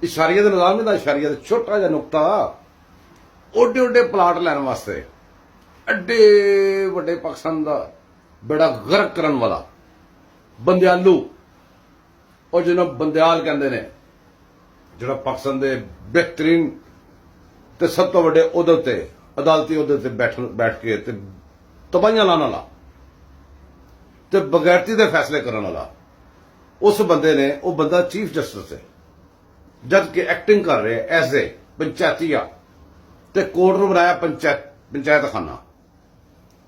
इशारिया का निजाम नहीं, इशारिया का छोटा जिहा नुकता, ओडे ओडे प्लाट लैन वास्ते एडे वड्डे पाकिस्तान का बेड़ा गर्क करने वाला बंदियालू, और जिन्होंने बंदियाल कहते हैं, जो पाकिस्तान के बेहतरीन ते सब तो वड्डे ओहदे ते अदालती ओहदे ते बैठ के ते तबाहियां लाने वाला ते बगैरती दे फैसले करने वाला उस बंदे ने, वो बंदा चीफ जस्टिस है, जद के एक्टिंग कर रहे एज ए पंचायतीया, ते कोर्ट नूं बनाया पंचायत खाना,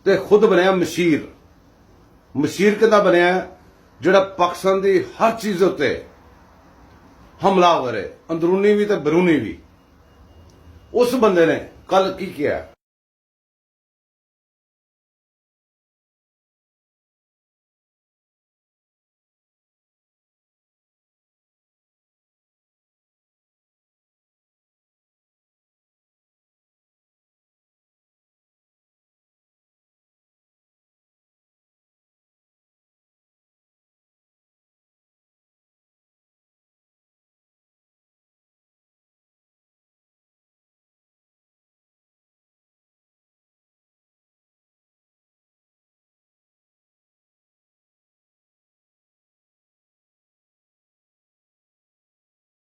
ते खुद बनया मशीर। मशीर किदा बनया, जिहड़ा पाकिस्तान की हर चीज उत्ते हमला करे, अंदरूनी भी ते बरूनी भी। उस बंदे ने कल की किया,